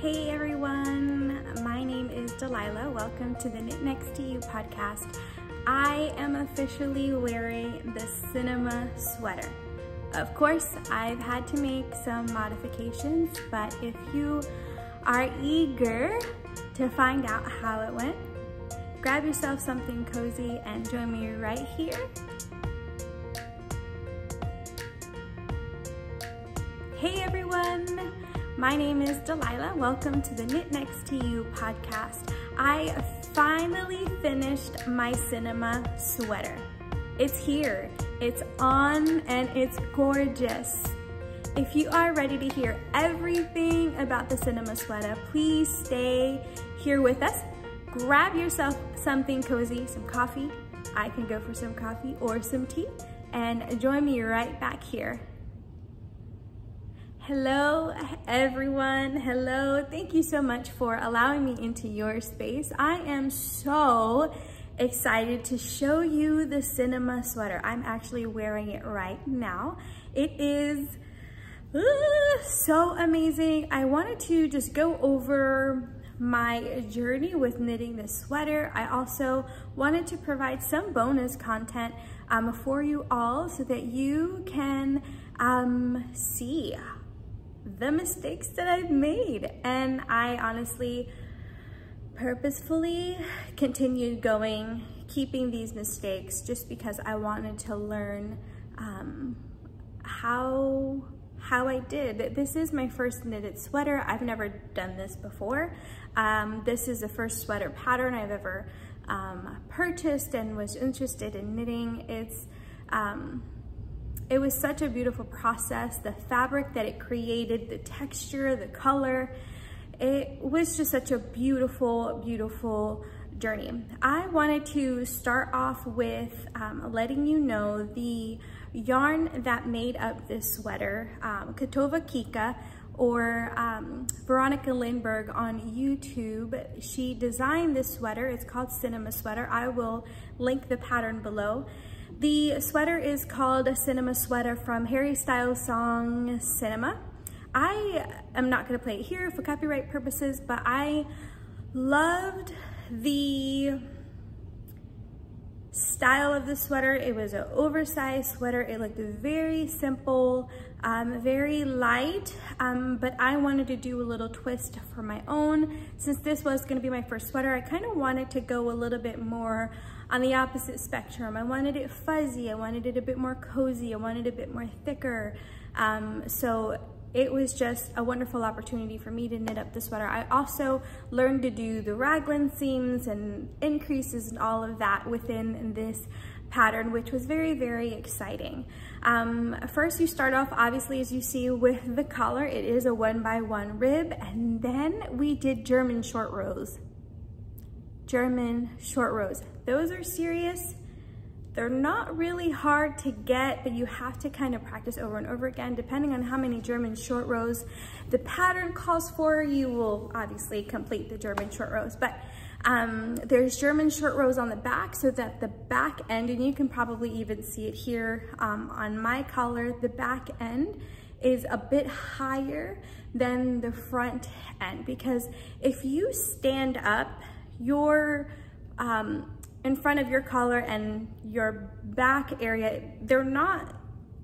Hey everyone, my name is Delilah. Welcome to the Knit Next to You podcast. I am officially wearing the cinema sweater. Of course, I've had to make some modifications, but if you are eager to find out how it went, grab yourself something cozy and join me right here. Hey everyone, my name is Delilah. Welcome to the Knit Next to You podcast. I finally finished my cinema sweater. It's here, it's on, and it's gorgeous. If you are ready to hear everything about the cinema sweater, please stay here with us. Grab yourself something cozy, some coffee. I can go for some coffee or some tea, and join me right back here. Hello everyone, hello. Thank you so much for allowing me into your space. I am so excited to show you the cinema sweater. I'm actually wearing it right now. It is so amazing. I wanted to just go over my journey with knitting this sweater. I also wanted to provide some bonus content for you all so that you can see the mistakes that I've made. And I honestly purposefully continued going, keeping these mistakes just because I wanted to learn how I did. This is my first knitted sweater. I've never done this before. This is the first sweater pattern I've ever purchased and was interested in knitting. It was such a beautiful process. The fabric that it created, the texture, the color, it was just such a beautiful, beautiful journey. I wanted to start off with letting you know the yarn that made up this sweater, Katova Kika, or Veronica Lindberg on YouTube. She designed this sweater. It's called Cinema Sweater. I will link the pattern below. The sweater is called a Cinema Sweater from Harry Styles' song Cinema. I am not going to play it here for copyright purposes, but I loved the style of the sweater. It was an oversized sweater. It looked very simple, very light, but I wanted to do a little twist for my own. Since this was going to be my first sweater, I kind of wanted to go a little bit more on the opposite spectrum. I wanted it fuzzy, I wanted it a bit more cozy, I wanted it a bit more thicker. So it was just a wonderful opportunity for me to knit up the sweater. I also learned to do the raglan seams and increases and all of that within this pattern, which was very, very exciting. First, you start off, obviously, as you see, with the collar. It is a 1x1 rib, and then we did German short rows. German short rows. Those are serious. They're not really hard to get, but you have to kind of practice over and over again. Depending on how many German short rows the pattern calls for, you will obviously complete the German short rows. But there's German short rows on the back, so that the back end, and you can probably even see it here on my collar, the back end is a bit higher than the front end, because if you stand up, your in front of your collar and your back area, they're not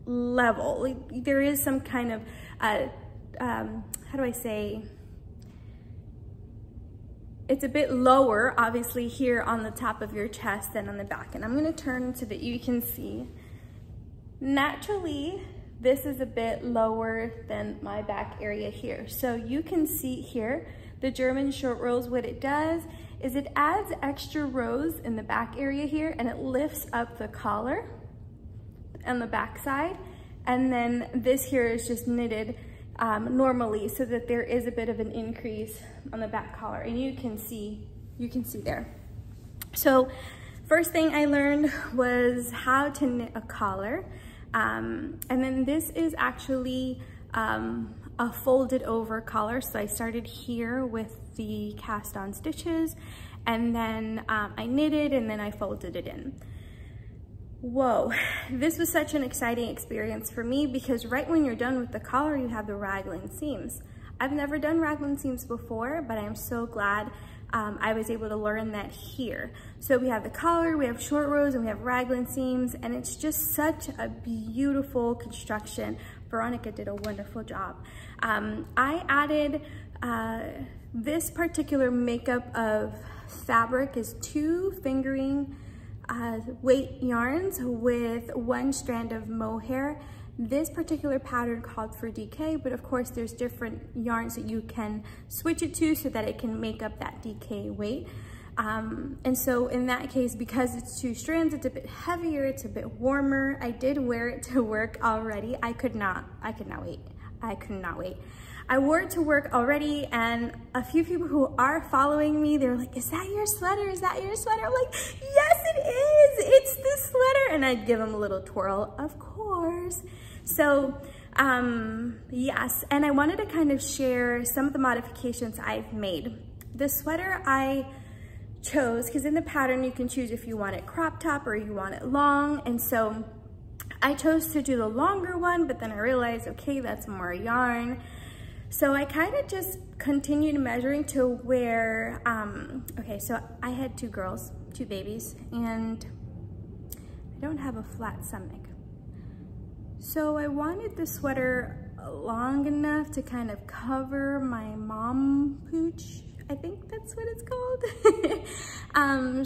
level. There is some kind of, how do I say, it's a bit lower, obviously, here on the top of your chest than on the back. And I'm gonna turn so that you can see. Naturally, this is a bit lower than my back area here. So you can see here, the German short rows, what it does is it adds extra rows in the back area here, and it lifts up the collar on the back side. And then this here is just knitted normally, so that there is a bit of an increase on the back collar, and you can see there. So first thing I learned was how to knit a collar. And then this is actually a folded over collar. So I started here with the cast on stitches, and then I knitted, and then I folded it in. Whoa, this was such an exciting experience for me, because right when you're done with the collar, you have the raglan seams. I've never done raglan seams before, but I'm so glad I was able to learn that here. So we have the collar, we have short rows, and we have raglan seams, and it's just such a beautiful construction. Veronica did a wonderful job. I added this particular makeup of fabric is 2 fingering weight yarns with 1 strand of mohair. This particular pattern called for DK, but of course there's different yarns that you can switch it to so that it can make up that DK weight. And so in that case, because it's 2 strands, it's a bit heavier, it's a bit warmer. I did wear it to work already. I could not wait. I could not wait. I wore it to work already, and a few people who are following me, they're like, is that your sweater? Is that your sweater? I'm like, yes, it is. It's this sweater. And I'd give them a little twirl, of course. So yes, and I wanted to kind of share some of the modifications I've made. The sweater I chose, because in the pattern you can choose if you want it crop top or you want it long, and so I chose to do the longer one, but then I realized, okay, that's more yarn. So I kind of just continued measuring to where, okay, so I had 2 girls, 2 babies, and I don't have a flat stomach. So I wanted the sweater long enough to kind of cover my mom pooch. I think that's what it's called.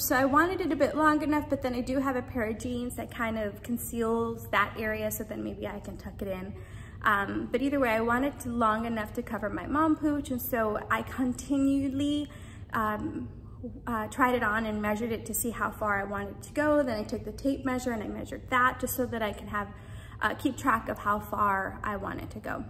So I wanted it a bit long enough, but then I do have a pair of jeans that kind of conceals that area, so then maybe I can tuck it in. But either way, I wanted it long enough to cover my mom pooch, and so I continually tried it on and measured it to see how far I wanted it to go. Then I took the tape measure and I measured that just so that I can have keep track of how far I want it to go.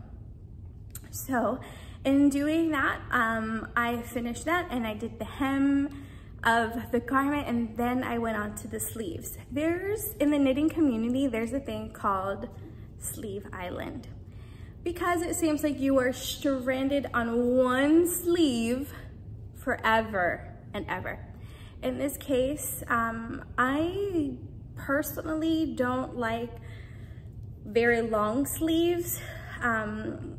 So in doing that, I finished that and I did the hem of the garment, and then I went on to the sleeves. In the knitting community, there's a thing called Sleeve Island, because it seems like you are stranded on one sleeve forever and ever. In this case, I personally don't like very long sleeves, and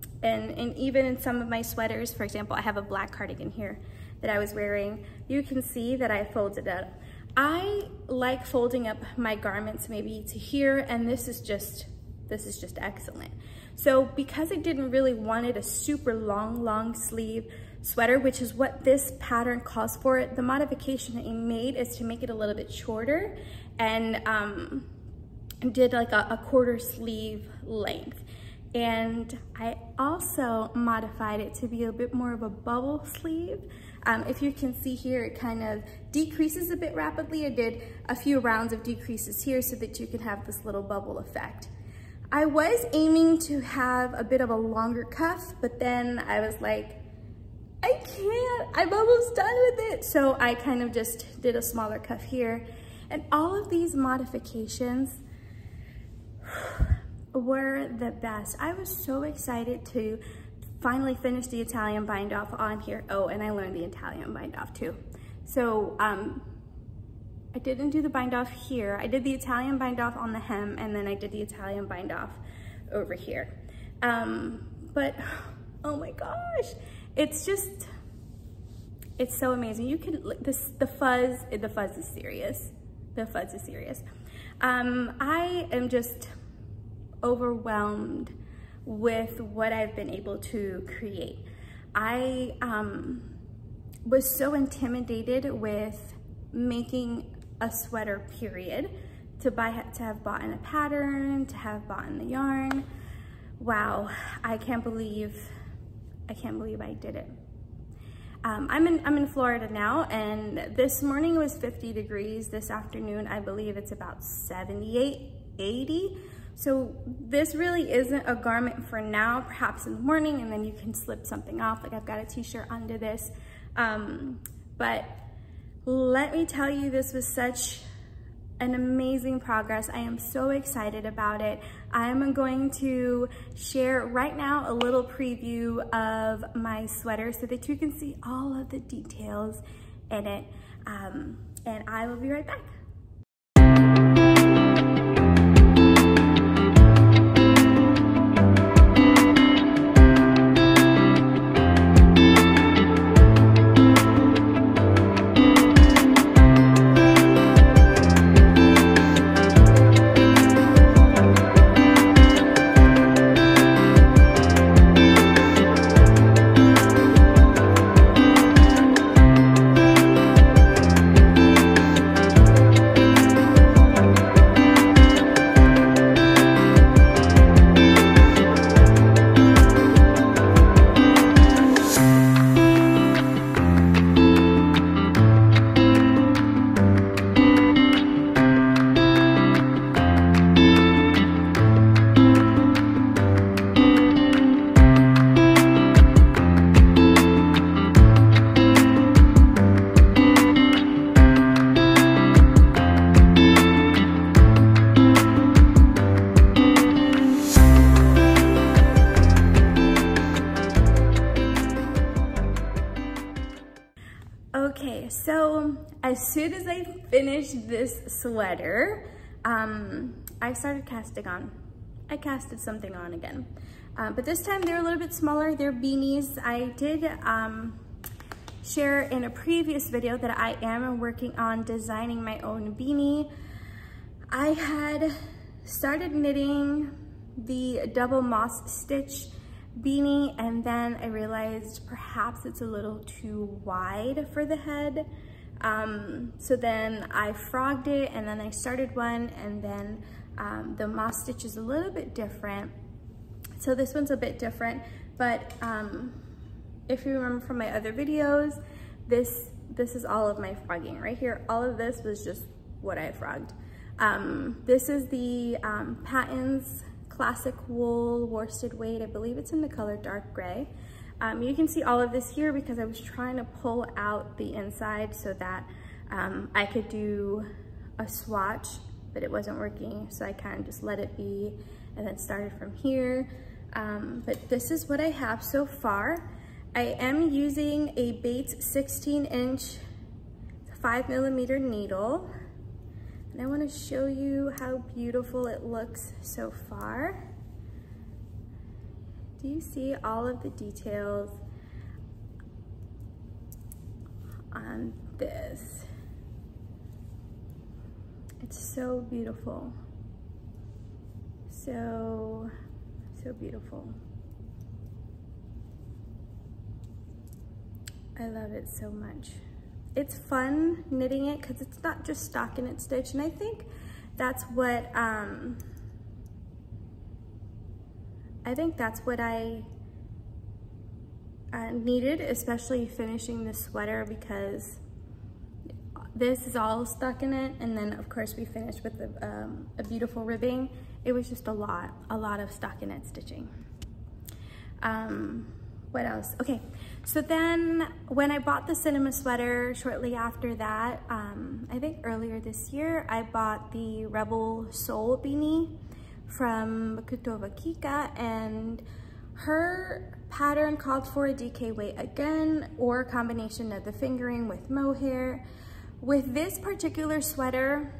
even in some of my sweaters, for example, I have a black cardigan here that I was wearing. You can see that I folded up. I like folding up my garments maybe to here, and this is just excellent. So because I didn't really wanted a super long sleeve sweater, which is what this pattern calls for, the modification that I made is to make it a little bit shorter, and did like a quarter sleeve length. And I also modified it to be a bit more of a bubble sleeve. If you can see here, it kind of decreases a bit rapidly. I did a few rounds of decreases here so that you can have this little bubble effect. I was aiming to have a bit of a longer cuff, but then I was like, I can't, I'm almost done with it. So I kind of just did a smaller cuff here. And all of these modifications were the best. I was so excited to finally finish the Italian bind off on here. Oh, and I learned the Italian bind off too. So I didn't do the bind off here. I did the Italian bind off on the hem, and then I did the Italian bind off over here. But oh my gosh, it's so amazing. You can, the fuzz is serious. The fuzz is serious. I am just overwhelmed with what I've been able to create. I was so intimidated with making a sweater, period, to have bought in a pattern, to have bought in the yarn. Wow, I can't believe I did it. I'm in Florida now, and this morning was 50 degrees. This afternoon, I believe it's about 78, 80. So this really isn't a garment for now, perhaps in the morning, and then you can slip something off. Like I've got a t-shirt under this. But let me tell you, this was such an amazing progress. I am so excited about it. I'm going to share right now a little preview of my sweater so that you can see all of the details in it. And I will be right back. Okay, so as soon as I finished this sweater, I started casting on. I casted something on again. But this time they're a little bit smaller. They're beanies. I did share in a previous video that I am working on designing my own beanie. I had started knitting the double moss stitch beanie, and then I realized perhaps it's a little too wide for the head. So then I frogged it, and then I started one, and then the moss stitch is a little bit different. So this one's a bit different, but if you remember from my other videos, this is all of my frogging right here. All of this was just what I frogged. This is the Patton's Classic Wool Worsted Weight. I believe it's in the color dark gray. You can see all of this here because I was trying to pull out the inside so that I could do a swatch, but it wasn't working. So I kind of just let it be and then started from here. But this is what I have so far. I am using a Bates 16-inch 5mm needle. And I want to show you how beautiful it looks so far. Do you see all of the details on this? It's so beautiful. So beautiful. I love it so much. It's fun knitting it because it's not just stockinette stitch, and I think that's what I needed, especially finishing the sweater, because this is all stockinette, and then of course we finished with a beautiful ribbing. It was just a lot of stockinette stitching. What else? Okay, so then when I bought the cinema sweater shortly after that, I think earlier this year, I bought the Rebel Soul beanie from Kika, and her pattern called for a DK weight again, or a combination of the fingering with mohair. With this particular sweater,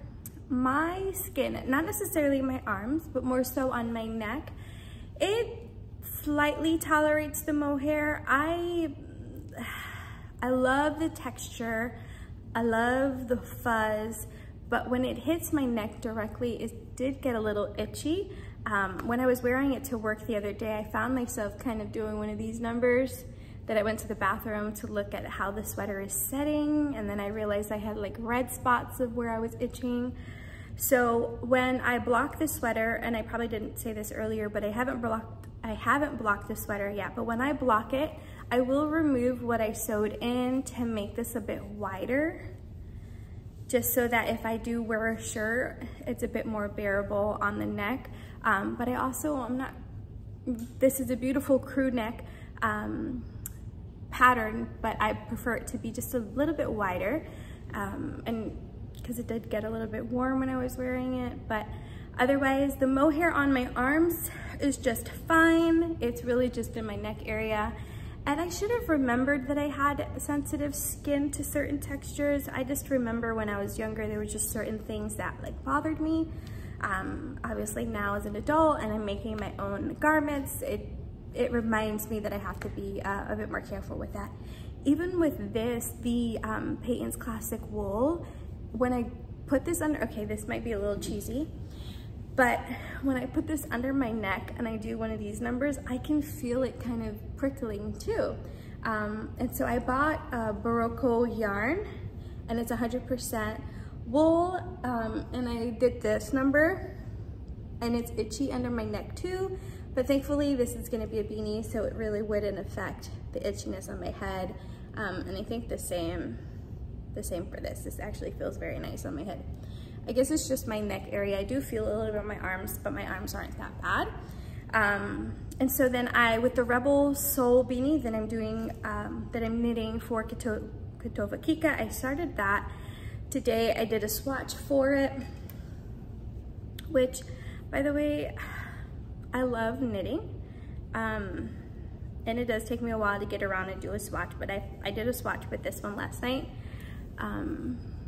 my skin, not necessarily my arms, but more so on my neck, it slightly tolerates the mohair. I love the texture, I love the fuzz, but when it hits my neck directly, it did get a little itchy. When I was wearing it to work the other day, I found myself kind of doing one of these numbers that I went to the bathroom to look at how the sweater is setting, and then I realized I had like red spots of where I was itching. So when I block the sweater, and I probably didn't say this earlier, but I haven't blocked the sweater yet, but when I block it, I will remove what I sewed in to make this a bit wider, just so that if I do wear a shirt, it's a bit more bearable on the neck. But I also, this is a beautiful crew neck pattern, but I prefer it to be just a little bit wider, and because it did get a little bit warm when I was wearing it. But otherwise, the mohair on my arms is just fine. It's really just in my neck area. And I should have remembered that I had sensitive skin to certain textures. I just remember when I was younger, there were just certain things that like bothered me. Obviously now as an adult and I'm making my own garments, it reminds me that I have to be a bit more careful with that. Even with this, the Patton's Classic Wool, when I put this under, okay, this might be a little cheesy, but when I put this under my neck and I do one of these numbers, I can feel it kind of prickling too. And so I bought a Barocco yarn, and it's 100% wool, and I did this number, and it's itchy under my neck too, but thankfully this is gonna be a beanie, so it really wouldn't affect the itchiness on my head. And I think the same for this. This actually feels very nice on my head. I guess it's just my neck area. I do feel a little bit on my arms, but my arms aren't that bad. And so then with the Rebel Soul beanie that I'm doing, that I'm knitting for Kika, I started that today. I did a swatch for it, which, by the way, I love knitting. And it does take me a while to get around and do a swatch, but I did a swatch with this one last night.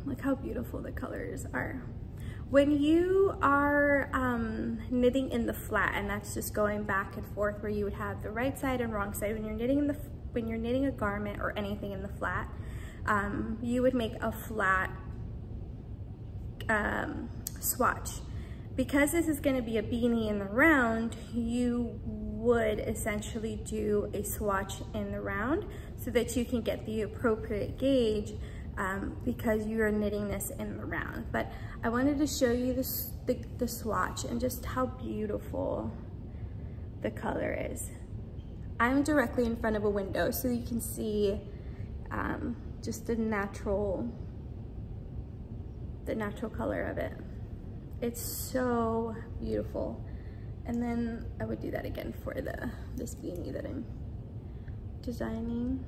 Look how beautiful the colors are. When you are knitting in the flat, and that's just going back and forth where you would have the right side and wrong side, when you're knitting a garment or anything in the flat, you would make a flat swatch. Because this is going to be a beanie in the round, you would essentially do a swatch in the round so that you can get the appropriate gauge, because you are knitting this in the round. But I wanted to show you the swatch and just how beautiful the color is. I'm directly in front of a window, so you can see just the natural color of it. It's so beautiful. And then I would do that again for this beanie that I'm designing.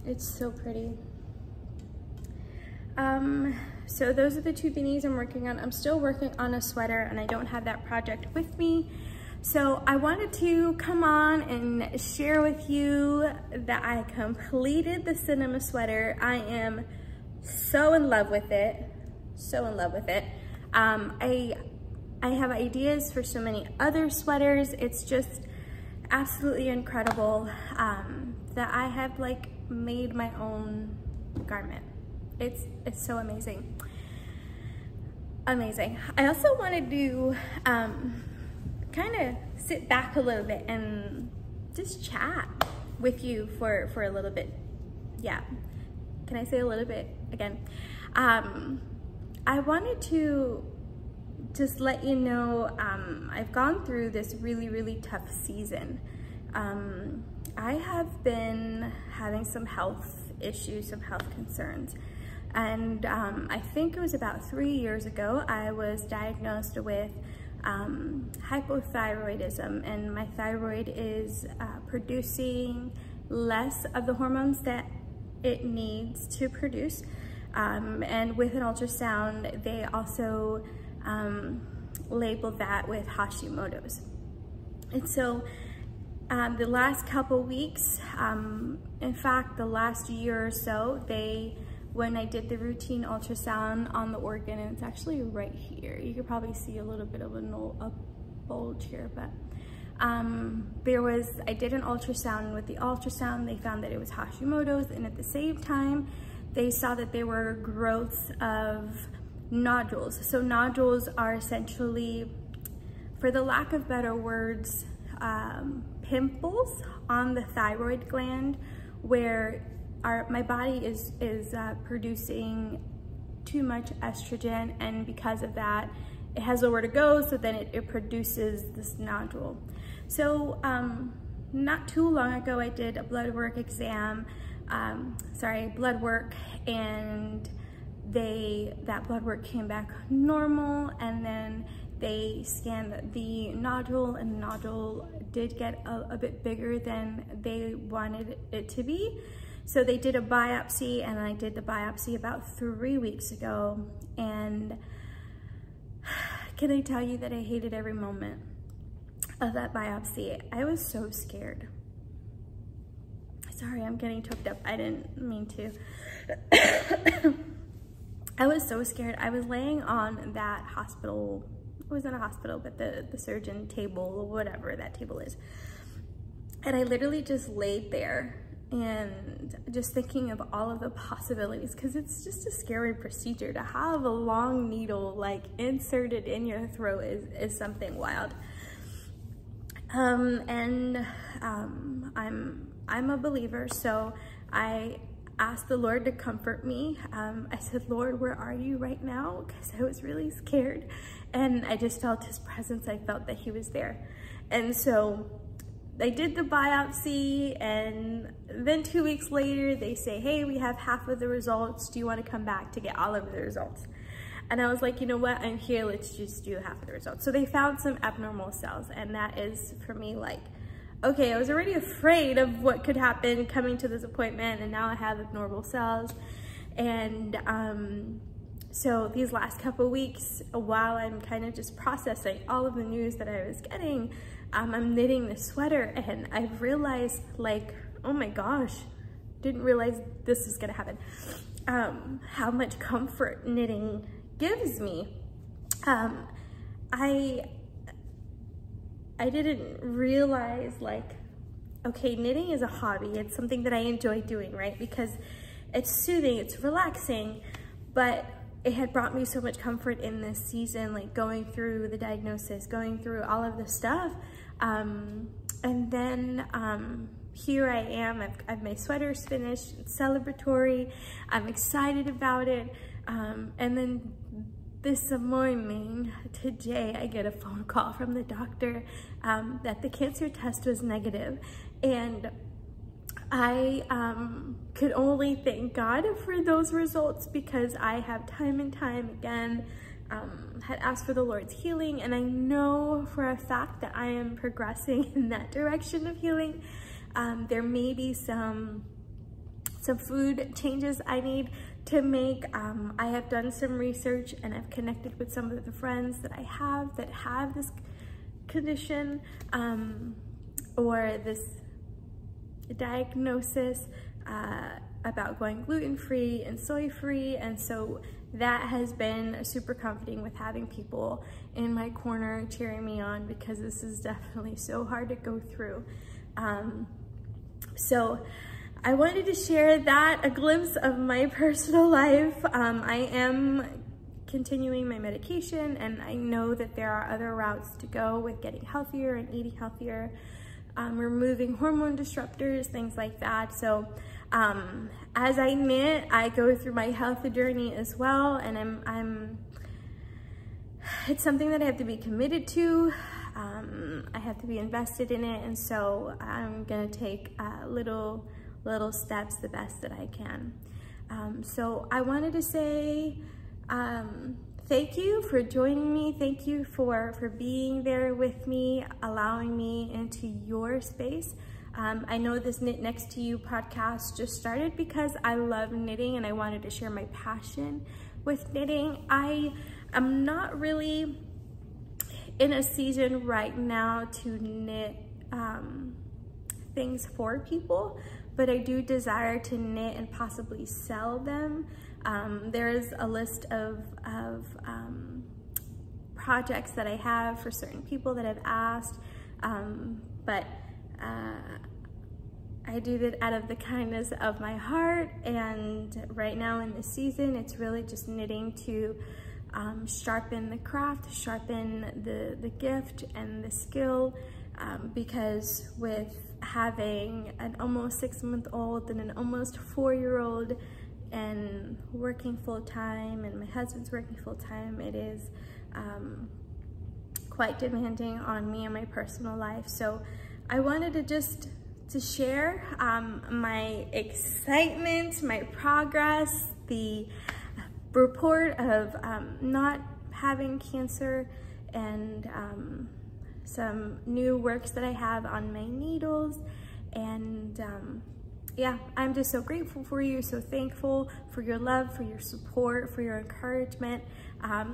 It's so pretty. So those are the two beanies I'm working on. I'm still working on a sweater, and I don't have that project with me. So I wanted to come on and share with you that I completed the cinema sweater. I am so in love with it. So in love with it. I have ideas for so many other sweaters. It's just absolutely incredible that I have like made my own garment. It's so amazing. Amazing. I also wanted to kind of sit back a little bit and just chat with you for a little bit. Yeah. Can I say a little bit again? I wanted to just let you know, I've gone through this really, really tough season. I have been having some health issues, some health concerns. And I think it was about 3 years ago, I was diagnosed with hypothyroidism, and my thyroid is producing less of the hormones that it needs to produce. And with an ultrasound, they also label that with Hashimoto's. And so the last couple weeks, in fact, the last year or so, when I did the routine ultrasound on the organ, and it's actually right here, you could probably see a little bit of a bulge here, but I did an ultrasound, and with the ultrasound, they found that it was Hashimoto's, and at the same time, they saw that there were growths of nodules. So nodules are essentially, for the lack of better words, pimples on the thyroid gland where my body is producing too much estrogen, and because of that, it has nowhere to go, so then it produces this nodule. So not too long ago, I did a blood work, and that blood work came back normal, and then they scanned the nodule, and the nodule did get a bit bigger than they wanted it to be. So they did a biopsy, and I did the biopsy about 3 weeks ago, and can I tell you that I hated every moment of that biopsy. I was so scared. Sorry, I'm getting choked up. I didn't mean to. I was so scared. I was laying on that hospital, it wasn't a hospital, but the surgeon table, whatever that table is. And I literally just laid there and just thinking of all of the possibilities, because it's just a scary procedure. To have a long needle like inserted in your throat is something wild. I'm a believer, so I asked the Lord to comfort me. I said, Lord, where are you right now? Because I was really scared, and I just felt his presence. I felt that he was there. And so I did the biopsy, and then 2 weeks later, they say, hey, we have half of the results. Do you want to come back to get all of the results? And I was like, you know what, I'm here, let's just do half of the results. So they found some abnormal cells, and that is, for me, like, okay, I was already afraid of what could happen coming to this appointment, and now I have abnormal cells. And so these last couple weeks, while I'm kind of just processing all of the news that I was getting, I'm knitting this sweater, and I've realized, like, oh my gosh, didn't realize this was gonna happen, how much comfort knitting gives me. I didn't realize, like, okay, knitting is a hobby. It's something that I enjoy doing, right? Because it's soothing, it's relaxing, but it had brought me so much comfort in this season, like going through the diagnosis, going through all of the stuff. And then here I am, I've my sweater's finished, it's celebratory, I'm excited about it. And then this morning, today, I get a phone call from the doctor that the cancer test was negative. And I could only thank God for those results, because I have time and time again had asked for the Lord's healing, and I know for a fact that I am progressing in that direction of healing. There may be some food changes I need to make. I have done some research, and I've connected with some of the friends that I have that have this condition or this diagnosis about going gluten-free and soy-free, and so that has been super comforting with having people in my corner cheering me on, because this is definitely so hard to go through. So I wanted to share that, a glimpse of my personal life. I am continuing my medication, and I know that there are other routes to go with getting healthier and eating healthier, removing hormone disruptors, things like that. So as I knit, I go through my health journey as well, and it's something that I have to be committed to. I have to be invested in it, and so I'm gonna take little steps the best that I can. So I wanted to say thank you for joining me. Thank you for being there with me, allowing me into your space. I know this Knit Next to You podcast just started because I love knitting and I wanted to share my passion with knitting. I am not really in a season right now to knit things for people, but I do desire to knit and possibly sell them. There's a list of projects that I have for certain people that I've asked, but I do that out of the kindness of my heart, and right now in this season, it's really just knitting to sharpen the craft, sharpen the gift and the skill, because with having an almost 6-month-old and an almost 4-year-old and working full-time, and my husband's working full-time, it is quite demanding on me and my personal life. So I wanted to share my excitement, my progress, the report of not having cancer, and some new works that I have on my needles. And yeah, I'm just so grateful for you, so thankful for your love, for your support, for your encouragement.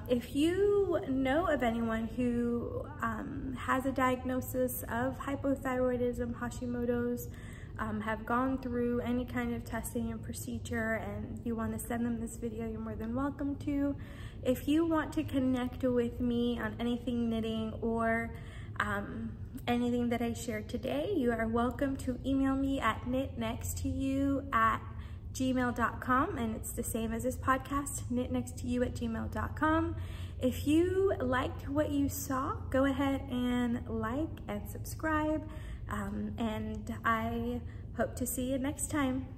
If you know of anyone who has a diagnosis of hypothyroidism, Hashimoto's, have gone through any kind of testing and procedure, and you want to send them this video, you're more than welcome to. If you want to connect with me on anything knitting or anything that I shared today, you are welcome to email me at knitnexttoyou@gmail.com, and it's the same as this podcast, knitnexttoyou@gmail.com. If you liked what you saw, go ahead and like and subscribe, and I hope to see you next time.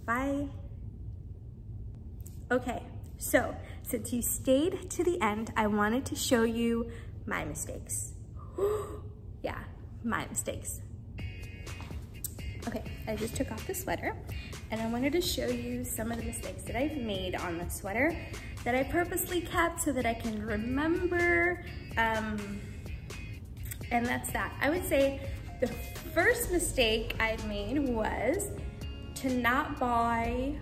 Bye. Okay, so since you stayed to the end, I wanted to show you my mistakes. Yeah, my mistakes. Okay, I just took off the sweater, and I wanted to show you some of the mistakes that I've made on the sweater that I purposely kept so that I can remember, and that's that. I would say the first mistake I made was to not buy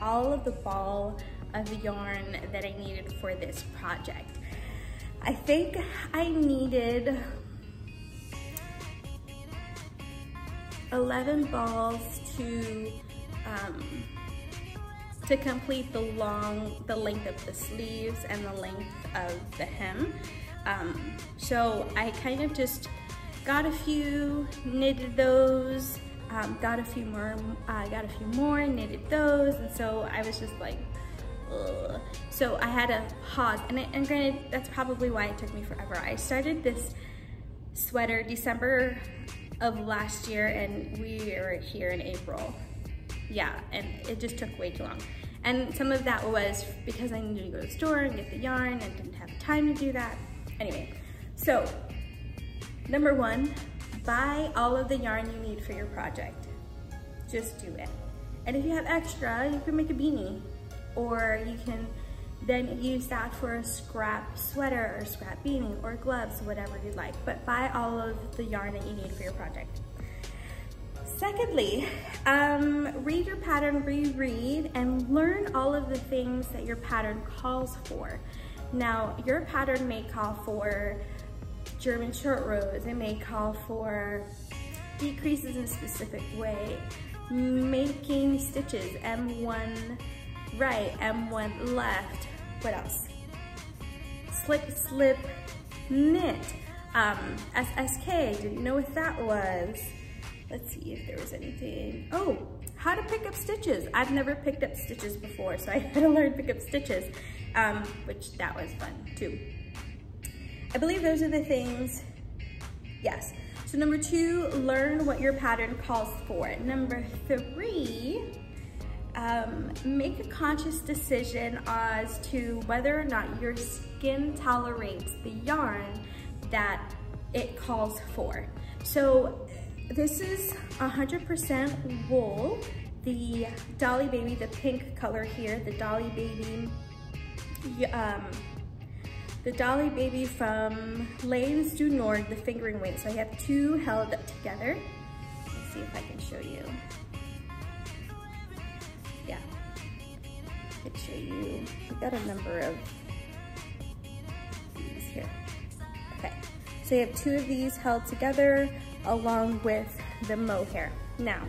all of the ball of yarn that I needed for this project. I think I needed 11 balls to complete the length of the sleeves and the length of the hem. So I kind of just got a few, knitted those, got a few more, knitted those, and so I was just like, ugh. So I had to pause, and granted, that's probably why it took me forever. I started this sweater December of last year, and we are here in April. Yeah, and it just took way too long. And some of that was because I needed to go to the store and get the yarn and didn't have time to do that. Anyway, so number 1, buy all of the yarn you need for your project. Just do it. And if you have extra, you can make a beanie, or you can then use that for a scrap sweater or scrap beanie or gloves, whatever you'd like. But buy all of the yarn that you need for your project. Secondly, read your pattern, reread, and learn all of the things that your pattern calls for. Now, your pattern may call for German short rows, it may call for decreases in a specific way, making stitches, M1 right, M1 left, what else? Slip, knit, SSK, didn't know what that was. Let's see if there was anything. Oh, how to pick up stitches. I've never picked up stitches before, so I had to learn to pick up stitches, which that was fun too. I believe those are the things, yes. So number 2, learn what your pattern calls for. Number 3, make a conscious decision as to whether or not your skin tolerates the yarn that it calls for. So this is 100% wool. The Dolly Baby, the pink color here, the Dolly Baby from Lanes du Nord, the fingering weight. So I have 2 held together. Let's see if I can show you. Yeah, I can show you. We've got a number of these here. Okay, so you have 2 of these held together along with the mohair. Now,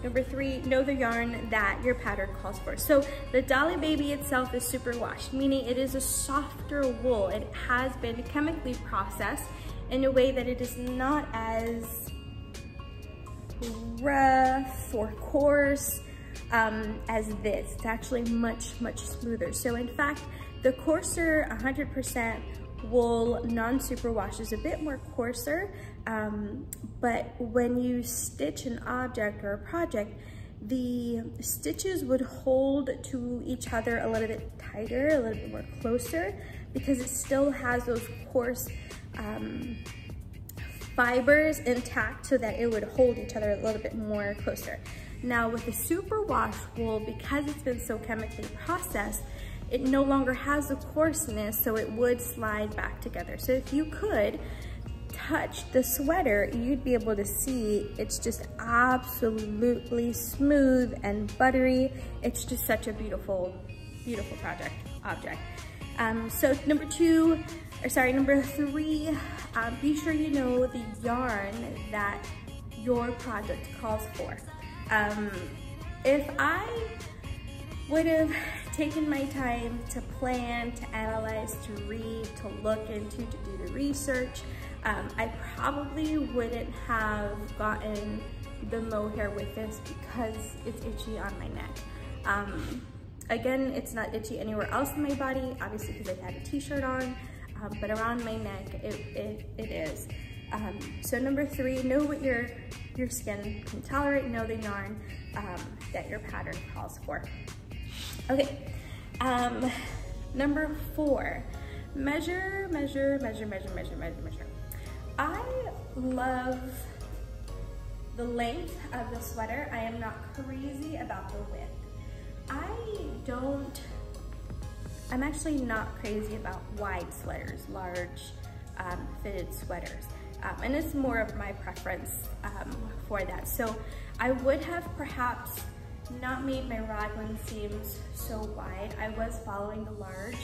number 3, know the yarn that your pattern calls for. So the Dolly Baby itself is superwash, meaning it is a softer wool. It has been chemically processed in a way that it is not as rough or coarse as this. It's actually much smoother. So in fact, the coarser 100% wool non-superwash is a bit more coarser, but when you stitch an object or a project, the stitches would hold to each other a little bit tighter, a little bit more closer, because it still has those coarse fibers intact so that it would hold each other a little bit more closer. Now with the superwash wool, because it's been so chemically processed, it no longer has the coarseness, so it would slide back together. So if you could touch the sweater, you'd be able to see it's just absolutely smooth and buttery. It's just such a beautiful, beautiful object. So number 3, be sure you know the yarn that your project calls for. If I would have taken my time to plan, to analyze, to read, to look into, to do the research, I probably wouldn't have gotten the mohair with this because it's itchy on my neck. Again, it's not itchy anywhere else in my body, obviously because I had a t-shirt on, but around my neck, it is. So number 3, know what your skin can tolerate, know the yarn that your pattern calls for. Okay, number 4, measure. I love the length of the sweater. I am not crazy about the width. I'm actually not crazy about wide sweaters, large fitted sweaters. And it's more of my preference for that. So I would have perhaps not made my raglan seams so wide. I was following the large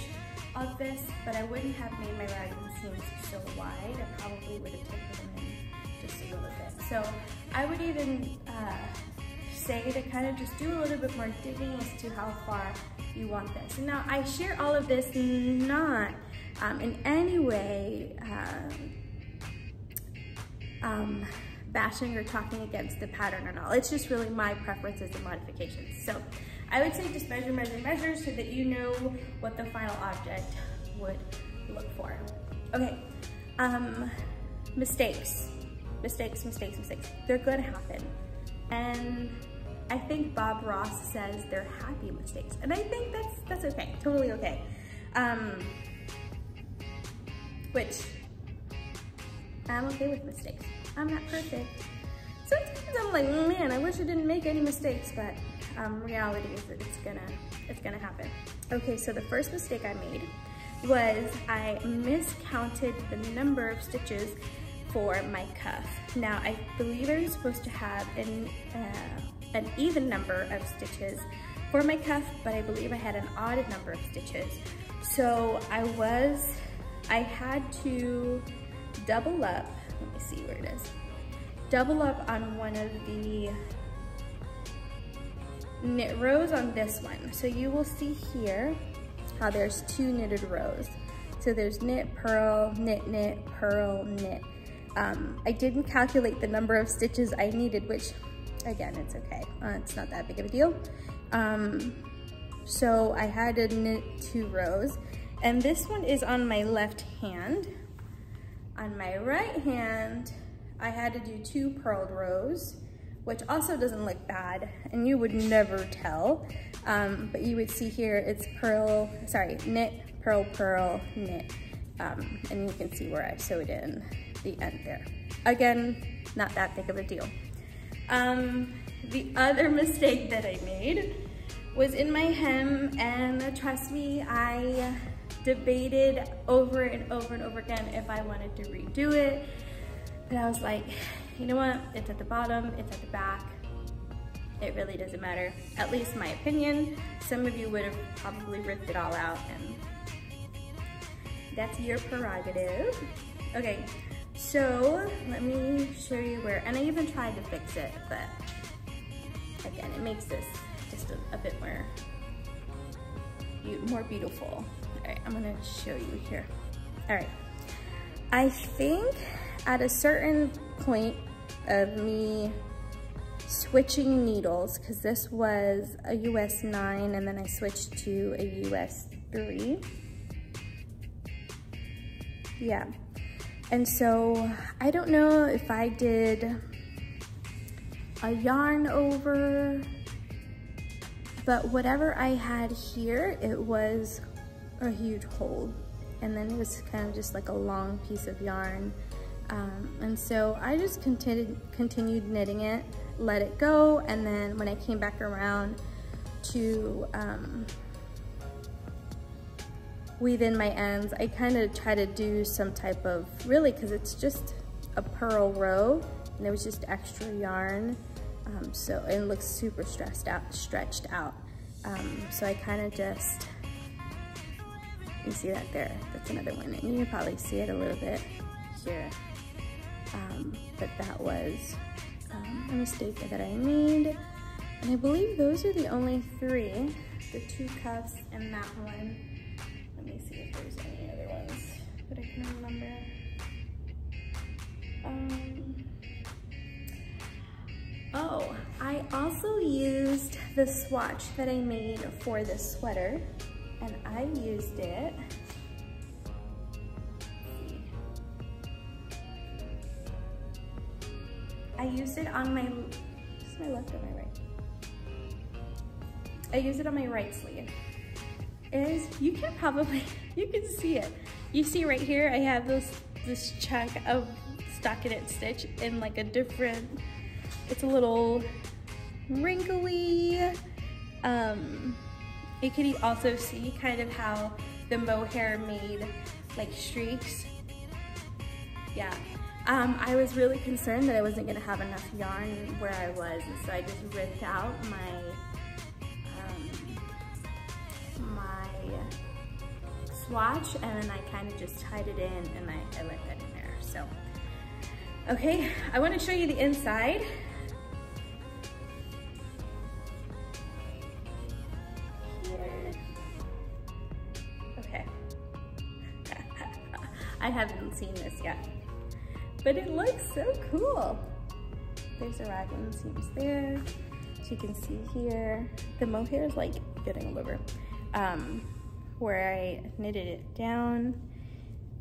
of this, but I wouldn't have made my raglan seams so wide. I probably would have taken them in just a little bit. So I would even say to kind of just do a little bit more digging as to how far you want this. And now I share all of this not in any way bashing or talking against the pattern at all. It's just really my preferences and modifications. So I would say just measure, measure, measure so that you know what the final object would look for. Okay, mistakes. They're gonna happen. And I think Bob Ross says they're happy mistakes. And I think that's okay, totally okay. Which, I'm okay with mistakes. I'm not perfect. Sometimes I'm like, man, I wish I didn't make any mistakes, but reality is that it's gonna happen. Okay, so the first mistake I made was I miscounted the number of stitches for my cuff. Now, I believe I was supposed to have an even number of stitches for my cuff, but I believe I had an odd number of stitches. So I had to double up. Let me see where it is. Double up on one of the knit rows on this one. So you will see here how there's 2 knitted rows. So there's knit, purl, knit, knit, purl, knit. I didn't calculate the number of stitches I needed, which again, it's okay. It's not that big of a deal. So I had to knit 2 rows, and this one is on my left hand. On my right hand, I had to do 2 purled rows, which also doesn't look bad, and you would never tell. But you would see here, it's knit, purl, purl, knit. And you can see where I sewed in the end there. Again, not that big of a deal. The other mistake that I made was in my hem, and trust me, I debated over and over and over again if I wanted to redo it. But I was like, you know what? It's at the bottom, it's at the back. It really doesn't matter, at least my opinion. Some of you would have probably ripped it all out, and that's your prerogative. Okay, so let me show you where, and I even tried to fix it, but again, it makes this just a bit more beautiful. All right, I'm gonna show you here. All right, I think at a certain point of me switching needles, because this was a US 9 and then I switched to a US 3. Yeah, and so I don't know if I did a yarn over, but whatever I had here, it was a huge hole, and then it was kind of just like a long piece of yarn. And so I just continued knitting it, let it go, and then when I came back around to weave in my ends, I kind of try to do some type of, really, because it's just a purl row, and it was just extra yarn, so it looks super stretched out. So I kind of just, you see that there? That's another one, and you can probably see it a little bit here. But that was a mistake that I made, and I believe those are the only 3, the 2 cuffs and that one. Let me see if there's any other ones that I can remember. Oh, I also used the swatch that I made for this sweater, and I used it. I used it on my, is my left or my right? I used it on my right sleeve. You can see it. You see right here, I have this chunk of stockinette stitch in like a different, it's a little wrinkly. You can also see kind of how the mohair made like streaks. Yeah. I was really concerned that I wasn't gonna have enough yarn where I was, and so I just ripped out my swatch, and then I kind of just tied it in and I let that in there. So, okay, I want to show you the inside. Here. Okay. I haven't seen this yet, but it looks so cool. There's a raglan seams there. As you can see here, the mohair is like getting all over. Where I knitted it down.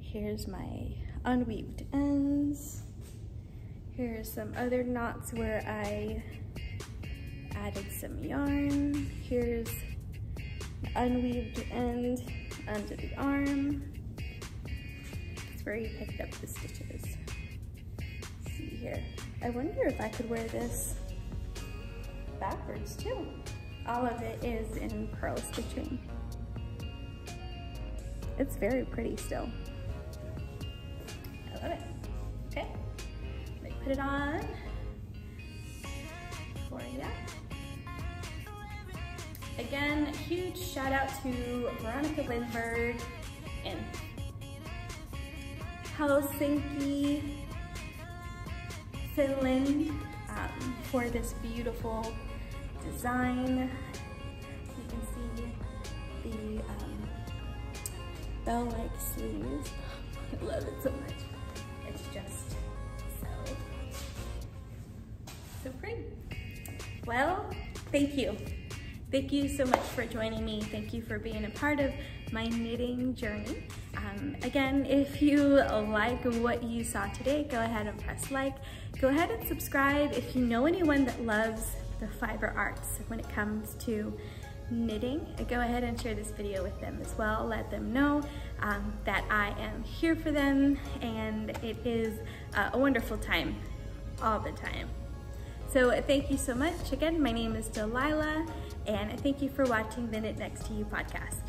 Here's my unweaved ends. Here's some other knots where I added some yarn. Here's the unweaved end under the arm. It's where you picked up the stitches. See here. I wonder if I could wear this backwards too. All of it is in pearl stitching. It's very pretty still. I love it. Okay, let me put it on for you. Again, huge shout out to Veronica Lindberg in Helsinki, Finland, for this beautiful design. You can see the bell-like sleeves. I love it so much. It's just so pretty. Well, thank you. Thank you so much for joining me. Thank you for being a part of my knitting journey. Again, if you like what you saw today, go ahead and press like. Go ahead and subscribe if you know anyone that loves the fiber arts when it comes to knitting. Go ahead and share this video with them as well. Let them know that I am here for them, and it is a wonderful time all the time. So thank you so much. Again, my name is Delilah, and thank you for watching the Knit Next to You podcast.